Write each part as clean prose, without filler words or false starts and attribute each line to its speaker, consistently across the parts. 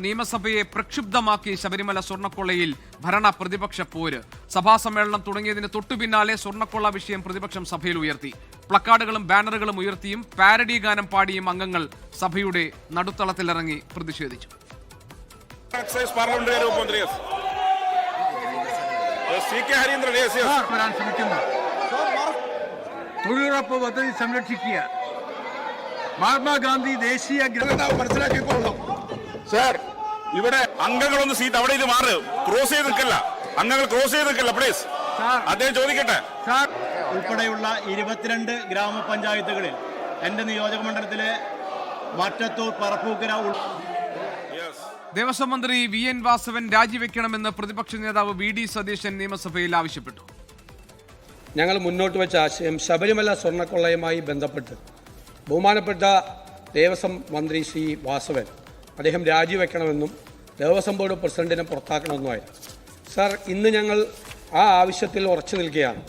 Speaker 1: നിയമസഭയെ പ്രക്ഷുബ്ധമാക്കി ശബരിമല സ്വർണ്ണക്കൊള്ളയിൽ ഭരണ പ്രതിപക്ഷ പോര്. സഭാ സമ്മേളനം തുടങ്ങിയതിന് തൊട്ടുപിന്നാലെ സ്വർണ്ണക്കൊള്ള വിഷയം പ്രതിപക്ഷം സഭയിൽ ഉയർത്തി. പ്ലക്കാർഡുകളും ബാനറുകളും ഉയർത്തിയും പാരഡി ഗാനം പാടിയും അംഗങ്ങൾ സഭയുടെ നടുത്തളത്തിലിറങ്ങി പ്രതിഷേധിച്ചു.
Speaker 2: തൊഴിലുറപ്പ് പദ്ധതി സംരക്ഷിക്കുക, മഹാത്മാഗാന്ധി ദേശീയ
Speaker 3: മനസ്സിലാക്കിക്കൊള്ളണം സാർ. ഇവിടെ അംഗങ്ങളൊന്ന് സീറ്റ് അവിടെ ഇത് മാറ്, ക്രോസ് ചെയ്ത് നിൽക്കല്ല, അംഗങ്ങൾ ക്രോസ് ചെയ്ത് നിൽക്കല്ല പ്ലീസ്. അദ്ദേഹം ചോദിക്കട്ടെ.
Speaker 4: ഉൾപ്പെടെയുള്ള 22 ഗ്രാമപഞ്ചായത്തുകളിൽ എന്റെ നിയോജക മണ്ഡലത്തിലെ മറ്റത്തൂർ, പറപ്പൂക്കര
Speaker 1: ദേവസ്വം മന്ത്രി VN വാസവൻ രാജിവെക്കണമെന്ന് പ്രതിപക്ഷ നേതാവ് VD സതീശൻ നിയമസഭയിൽ ആവശ്യപ്പെട്ടു.
Speaker 5: ഞങ്ങൾ മുന്നോട്ട് വെച്ച ആശയം ശബരിമല സ്വർണ്ണക്കൊള്ളയുമായി ബന്ധപ്പെട്ട് ബഹുമാനപ്പെട്ട ദേവസ്വം മന്ത്രി ശ്രീ വാസവൻ അദ്ദേഹം രാജിവെക്കണമെന്നും ദേവസ്വം ബോർഡ് പ്രസിഡന്റിനെ പുറത്താക്കണമെന്നുമായിരുന്നു. സാർ, ഇന്ന് ഞങ്ങൾ ആ ആവശ്യത്തിൽ ഉറച്ചു നിൽക്കുകയാണ്.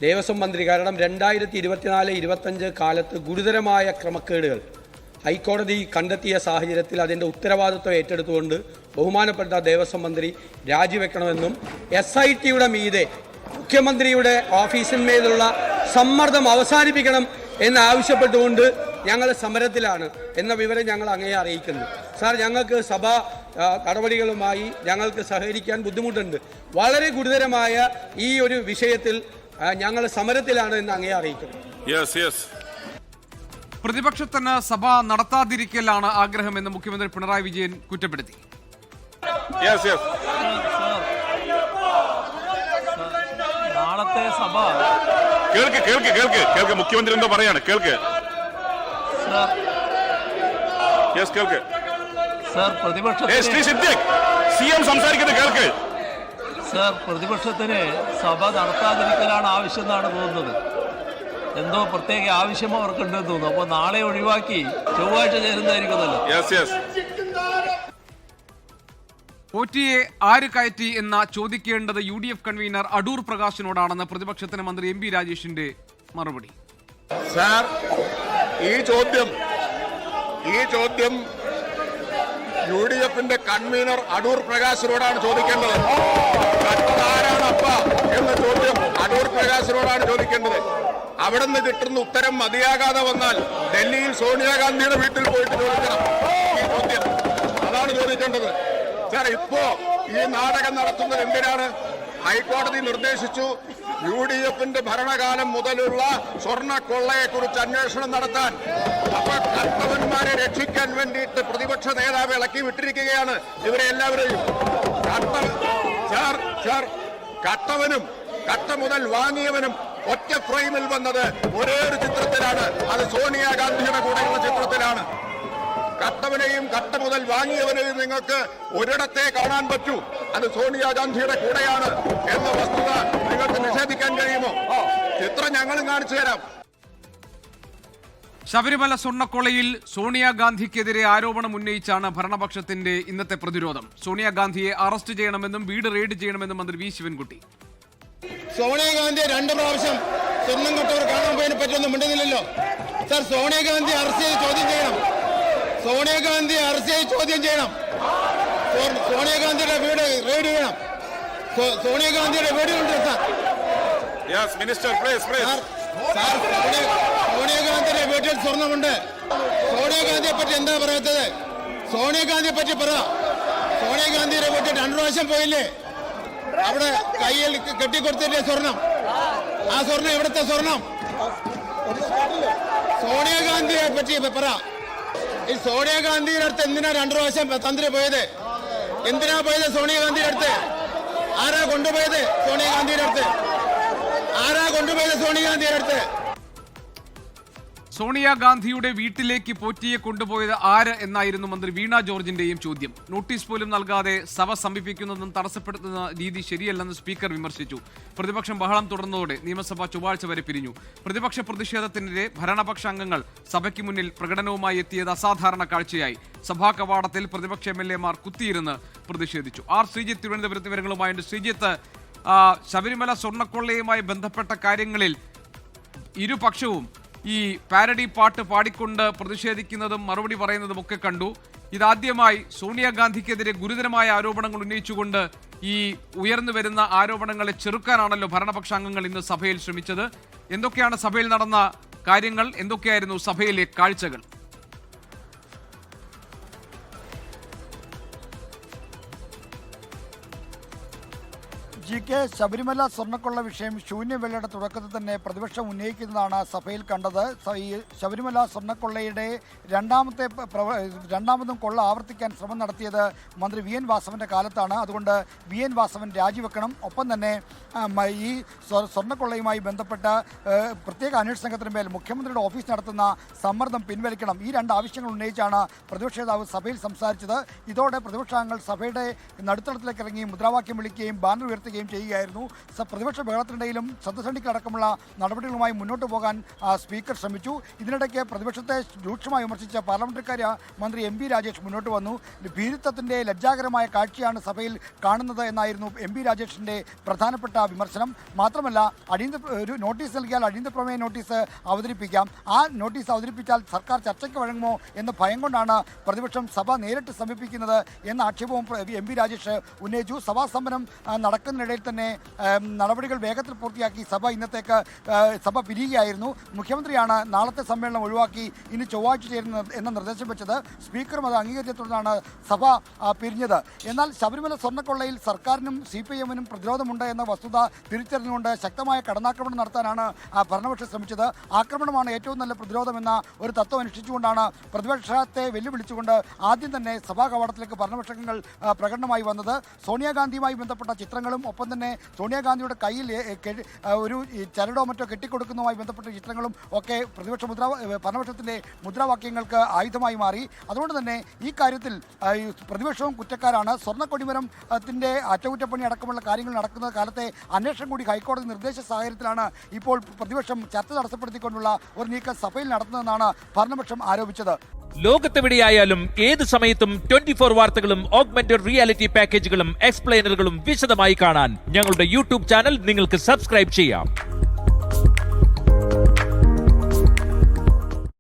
Speaker 5: ദേവസ്വം മന്ത്രി കാരണം 2024-25 കാലത്ത് ഗുരുതരമായ ക്രമക്കേടുകൾ ഹൈക്കോടതി കണ്ടെത്തിയ സാഹചര്യത്തിൽ അതിൻ്റെ ഉത്തരവാദിത്വം ഏറ്റെടുത്തുകൊണ്ട് ബഹുമാനപ്പെട്ട ദേവസ്വം മന്ത്രി രാജിവെക്കണമെന്നും SITയുടെ മീതെ മുഖ്യമന്ത്രിയുടെ ഓഫീസിന്മേലുള്ള സമ്മർദ്ദം അവസാനിപ്പിക്കണം എന്നാവശ്യപ്പെട്ടുകൊണ്ട് ഞങ്ങൾ സമരത്തിലാണ് എന്ന വിവരം ഞങ്ങൾ അങ്ങയെ അറിയിക്കുന്നു. സാർ, ഞങ്ങൾക്ക് സഭാ നടപടികളുമായി ഞങ്ങൾക്ക് സഹകരിക്കാൻ ബുദ്ധിമുട്ടുണ്ട്. വളരെ ഗുരുതരമായ ഈ ഒരു വിഷയത്തിൽ ഞങ്ങൾ സമരത്തിലാണ് എന്ന് അങ്ങയെ അറിയിക്കുന്നു.
Speaker 1: പ്രതിപക്ഷത്തിന് സഭ നടത്താതിരിക്കലാണ് ആഗ്രഹമെന്ന് മുഖ്യമന്ത്രി പിണറായി വിജയൻ കുറ്റപ്പെടുത്തി.
Speaker 6: നാളത്തെ സഭ
Speaker 3: കേൾക്ക് മുഖ്യമന്ത്രി എന്തോ പറയാണ്. കേൾക്ക്
Speaker 6: സർ, പ്രതിപക്ഷത്തിന് സഭ നടത്താതിരിക്കലാണ് ആവശ്യം എന്നാണ് തോന്നുന്നത്. എന്തോ പ്രത്യേക ആവശ്യം അവർക്കുണ്ടെന്ന് തോന്നുന്നു. അപ്പൊ നാളെ ഒഴിവാക്കി ചൊവ്വാഴ്ച ചേരുന്നതായിരിക്കുമല്ലോ.
Speaker 1: പോറ്റിയെ ആര് കയറ്റി എന്ന ചോദിക്കേണ്ടത് UDF കൺവീനർ അടൂർ പ്രകാശിനോടാണെന്ന് പ്രതിപക്ഷത്തിന് മന്ത്രി MB രാജേഷിന്റെ മറുപടി.
Speaker 3: സാർ, ഈ ചോദ്യം UDFന്റെ കൺവീനർ അടൂർ പ്രകാശിനോടാണ് ചോദിക്കേണ്ടത്. ആരാണപ്പ എന്ന ചോദ്യം അടൂർ പ്രകാശിനോടാണ് ചോദിക്കേണ്ടത്. അവിടെ നിന്ന് കിട്ടുന്ന ഉത്തരം മതിയാകാതെ വന്നാൽ ഡൽഹിയിൽ സോണിയാഗാന്ധിയുടെ വീട്ടിൽ പോയിട്ട് ചോദിക്കണം ഈ ചോദ്യം. അതാണ് ചോദിക്കേണ്ടത്. സാർ, ഇപ്പോ ഈ നാടകം നടത്തുന്നത് എന്തിനാണ്? ഹൈക്കോടതി നിർദ്ദേശിച്ചു UDFന്റെ ഭരണകാലം മുതലുള്ള സ്വർണ്ണക്കൊള്ളയെക്കുറിച്ച് അന്വേഷണം നടത്താൻ. അപ്പൊ കർത്തവന്മാരെ രക്ഷിക്കാൻ വേണ്ടിയിട്ട് പ്രതിപക്ഷ നേതാവ് ഇളക്കി വിട്ടിരിക്കുകയാണ് ഇവരെ എല്ലാവരെയും. കട്ടവനും കട്ട മുതൽ വാങ്ങിയവനും ഒറ്റ ഫ്രെയിമിൽ വന്നത് ഒരേ ഒരു ചിത്രത്തിലാണ്. അത് സോണിയാഗാന്ധിയുടെ കൂടെയുള്ള ചിത്രത്തിലാണ്. കട്ടവനെയും കട്ട മുതൽ വാങ്ങിയവനെയും നിങ്ങൾക്ക് ഒരിടത്തെ കാണാൻ പറ്റൂ. അത് സോണിയാഗാന്ധിയുടെ കൂടെയാണ് എന്ന വസ്തുത നിങ്ങൾക്ക് നിഷേധിക്കാൻ കഴിയുമോ? ചിത്രം ഞങ്ങളും കാണിച്ചു തരാം.
Speaker 1: ശബരിമല സ്വർണ്ണക്കൊള്ളയിൽ സോണിയാഗാന്ധിക്കെതിരെ ആരോപണം ഉന്നയിച്ചാണ് ഭരണപക്ഷത്തിന്റെ ഇന്നത്തെ പ്രതിരോധം. സോണിയാഗാന്ധിയെ അറസ്റ്റ് ചെയ്യണമെന്നും വീട് റെയ്ഡ് ചെയ്യണമെന്നും മന്ത്രി V ശിവൻകുട്ടി.
Speaker 7: സോണിയാഗാന്ധിയെ 2 പ്രാവശ്യം സ്വർണം കൊട്ടവർ കാണാൻ പോയതിനെ പറ്റിയൊന്നും മിണ്ടുന്നില്ലല്ലോ. സാർ, സോണിയാഗാന്ധി അറസ്റ്റ് ചെയ്ത് ചോദ്യം ചെയ്യണം. സോണിയാഗാന്ധിയെ അറസ്റ്റ് ചെയ്ത് ചോദ്യം ചെയ്യണം. സോണിയാഗാന്ധിയുടെ വീട് റെയ്ഡ് ചെയ്യണം. സോണിയാഗാന്ധിയുടെ വീടുണ്ട് സാർ. സോണിയാഗാന്ധിയുടെ വീട്ടിൽ സ്വർണ്ണമുണ്ട്. സോണിയാഗാന്ധിയെ പറ്റി എന്താ പറയാത്തത്? സോണിയാഗാന്ധിയെ പറ്റി പറ. സോണിയാഗാന്ധിയുടെ വീട്ടിൽ 2 പ്രാവശ്യം പോയില്ലേ? അവിടെ കയ്യിൽ കെട്ടിക്കൊടുത്തില്ലേ സ്വർണം? ആ സ്വർണം എവിടുത്തെ സ്വർണം? സോണിയാഗാന്ധിയെ പറ്റി പറ. ഈ സോണിയാഗാന്ധിയുടെ അടുത്ത് എന്തിനാ 2 പ്രാവശ്യം തന്ത്രി പോയത്? എന്തിനാ പോയത് സോണിയാഗാന്ധിയുടെ അടുത്ത്? ആരാ കൊണ്ടുപോയത് സോണിയാഗാന്ധിയുടെ അടുത്ത്?
Speaker 1: സോണിയാഗാന്ധിയുടെ വീട്ടിലേക്ക് പോറ്റിയെ കൊണ്ടുപോയത് ആര് എന്നായിരുന്നു മന്ത്രി വീണ ജോർജിന്റെയും ചോദ്യം. നോട്ടീസ് പോലും നൽകാതെ സഭ സമീപിക്കുന്നതും തടസ്സപ്പെടുത്തുന്ന രീതി ശരിയല്ലെന്ന് സ്പീക്കർ വിമർശിച്ചു. പ്രതിപക്ഷം ബഹളം തുടർന്നതോടെ നിയമസഭ ചൊവ്വാഴ്ച വരെ പിരിഞ്ഞു. പ്രതിപക്ഷ പ്രതിഷേധത്തിനെതിരെ ഭരണപക്ഷ അംഗങ്ങൾ സഭയ്ക്ക് മുന്നിൽ പ്രകടനവുമായി എത്തിയത് അസാധാരണ കാഴ്ചയായി. സഭാ കവാടത്തിൽ പ്രതിപക്ഷ MLA മാർ കുത്തിയിരുന്ന് പ്രതിഷേധിച്ചു. ശ്രീജിത്ത് തിരുവനന്തപുരത്ത് വിവരങ്ങളുമായുണ്ട്. ശ്രീജിത്ത്, ശബരിമല സ്വർണ്ണക്കൊള്ളയുമായി ബന്ധപ്പെട്ട കാര്യങ്ങളിൽ ഇരുപക്ഷവും ഈ പാരഡി പാട്ട് പാടിക്കൊണ്ട് പ്രതിഷേധിക്കുന്നതും മറുപടി പറയുന്നതും ഒക്കെ കണ്ടു. ഇതാദ്യമായി സോണിയാഗാന്ധിക്കെതിരെ ഗുരുതരമായ ആരോപണങ്ങൾ ഉന്നയിച്ചുകൊണ്ട് ഈ ഉയർന്നു വരുന്ന ആരോപണങ്ങളെ ചെറുക്കാനാണല്ലോ ഭരണപക്ഷാംഗങ്ങൾ ഇന്ന് സഭയിൽ ശ്രമിച്ചത്. എന്തൊക്കെയാണ് സഭയിൽ നടന്ന കാര്യങ്ങൾ, എന്തൊക്കെയായിരുന്നു സഭയിലെ കാഴ്ചകൾ?
Speaker 8: GK ശബരിമല സ്വർണ്ണക്കൊള്ള വിഷയം ശൂന്യവേളയുടെ തുടക്കത്തിൽ തന്നെ പ്രതിപക്ഷം ഉന്നയിക്കുന്നതാണ് സഭയിൽ കണ്ടത്. ഈ ശബരിമല സ്വർണ്ണക്കൊള്ളയുടെ രണ്ടാമതും കൊള്ള ആവർത്തിക്കാൻ ശ്രമം നടത്തിയത് മന്ത്രി VN വാസവന്റെ കാലത്താണ്. അതുകൊണ്ട് VN വാസവൻ രാജിവെക്കണം. ഒപ്പം തന്നെ ഈ സ്വർണ്ണക്കൊള്ളയുമായി ബന്ധപ്പെട്ട പ്രത്യേക അന്വേഷണ സംഘത്തിന്മേൽ മുഖ്യമന്ത്രിയുടെ ഓഫീസ് നടത്തുന്ന സമ്മർദ്ദം പിൻവലിക്കണം. ഈ രണ്ട് ആവശ്യങ്ങൾ ഉന്നയിച്ചാണ് പ്രതിപക്ഷ നേതാവ് സഭയിൽ സംസാരിച്ചത്. ഇതോടെ പ്രതിപക്ഷാംഗങ്ങൾ സഭയുടെ നടുത്തളത്തിലേക്ക് ഇറങ്ങി മുദ്രാവാക്യം വിളിക്കുകയും ബാനർ ഉയർത്തുകയും ചെയ്യുകയായിരുന്നു. പ്രതിപക്ഷ ബഹളത്തിനിടയിലും ശ്രദ്ധ നടപടികളുമായി മുന്നോട്ട് പോകാൻ സ്പീക്കർ ശ്രമിച്ചു. ഇതിനിടയ്ക്ക് പ്രതിപക്ഷത്തെ രൂക്ഷമായി വിമർശിച്ച പാർലമെന്ററി കാര്യ മന്ത്രി MB രാജേഷ് മുന്നോട്ട് വന്നു. ഭീരുത്വത്തിന്റെ ലജ്ജാകരമായ കാഴ്ചയാണ് സഭയിൽ കാണുന്നത് എന്നായിരുന്നു MB രാജേഷിന്റെ പ്രധാനപ്പെട്ട വിമർശനം. മാത്രമല്ല, ഒരു നോട്ടീസ് നൽകിയാൽ അടിയന്തര പ്രമേയ നോട്ടീസ് അവതരിപ്പിക്കാം. ആ നോട്ടീസ് അവതരിപ്പിച്ചാൽ സർക്കാർ ചർച്ചയ്ക്ക് വഴങ്ങുമോ എന്ന ഭയം കൊണ്ടാണ് പ്രതിപക്ഷം സഭ നേരിട്ട് സമീപിക്കുന്നത് എന്ന ആക്ഷേപവും MB രാജേഷ് ഉന്നയിച്ചു. സഭാ സമരം നടക്കുന്നതിനിടയിൽ തന്നെ നടപടികൾ വേഗത്തിൽ പൂർത്തിയാക്കി സഭ പിരിയുകയായിരുന്നു. മുഖ്യമന്ത്രിയാണ് നാളത്തെ സമ്മേളനം ഒഴിവാക്കി ഇനി ചൊവ്വാഴ്ച ചേരുന്നത് എന്ന നിർദ്ദേശം വെച്ചത്. സ്പീക്കറും അത് അംഗീകരിച്ചെ തുടർന്നാണ് സഭ പിരിഞ്ഞത്. എന്നാൽ ശബരിമല സ്വർണ്ണക്കൊള്ളയിൽ സർക്കാരിനും CPIM-നും പ്രതിരോധമുണ്ട് എന്ന വസ്തുത തിരിച്ചറിഞ്ഞുകൊണ്ട് ശക്തമായ കടന്നാക്രമണം നടത്താനാണ് ഭരണപക്ഷം ശ്രമിച്ചത്. ആക്രമണമാണ് ഏറ്റവും നല്ല പ്രതിരോധമെന്ന ഒരു തത്വം അനുഷ്ഠിച്ചുകൊണ്ടാണ് പ്രതിപക്ഷത്തെ വെല്ലുവിളിച്ചുകൊണ്ട് ആദ്യം തന്നെ സഭാ കവാടത്തിലേക്ക് ഭരണപക്ഷങ്ങൾ പ്രകടനമായി വന്നത്. സോണിയാഗാന്ധിയുമായി ബന്ധപ്പെട്ട ചിത്രങ്ങളും ഒപ്പം തന്നെ സോണിയാഗാന്ധിയുടെ കയ്യിൽ ഒരു ചരടോ മറ്റോ കെട്ടിക്കൊടുക്കുന്നതുമായി ബന്ധപ്പെട്ട ചിത്രങ്ങളും ഒക്കെ ഭരണപക്ഷത്തിൻ്റെ മുദ്രാവാക്യങ്ങൾക്ക് ആയുധമായി മാറി. അതുകൊണ്ട് തന്നെ ഈ കാര്യത്തിൽ പ്രതിപക്ഷവും കുറ്റക്കാരാണ്. സ്വർണ്ണക്കൊടിമരത്തിൻ്റെ അറ്റകുറ്റപ്പണി അടക്കമുള്ള കാര്യങ്ങൾ നടക്കുന്ന കാലത്തെ അന്വേഷണം കൂടി ഹൈക്കോടതി നിർദ്ദേശ സാഹചര്യത്തിലാണ് ഇപ്പോൾ പ്രതിപക്ഷം ചർച്ച തടസ്സപ്പെടുത്തിക്കൊണ്ടുള്ള ഒരു നീക്കം സഭയിൽ നടത്തുന്നതെന്നാണ് ഭരണപക്ഷം ആരോപിച്ചത്.
Speaker 9: ലോകത്തെവിടെയായാലും ഏത് സമയത്തും 24 വാർത്തകളും ഓഗ്മെന്റഡ് റിയാലിറ്റി പാക്കേജുകളും എക്സ്പ്ലെയിനറുകളും വിശദമായി കാണാൻ ഞങ്ങളുടെ YouTube ചാനൽ നിങ്ങൾക്ക് സബ്സ്ക്രൈബ് ചെയ്യാം.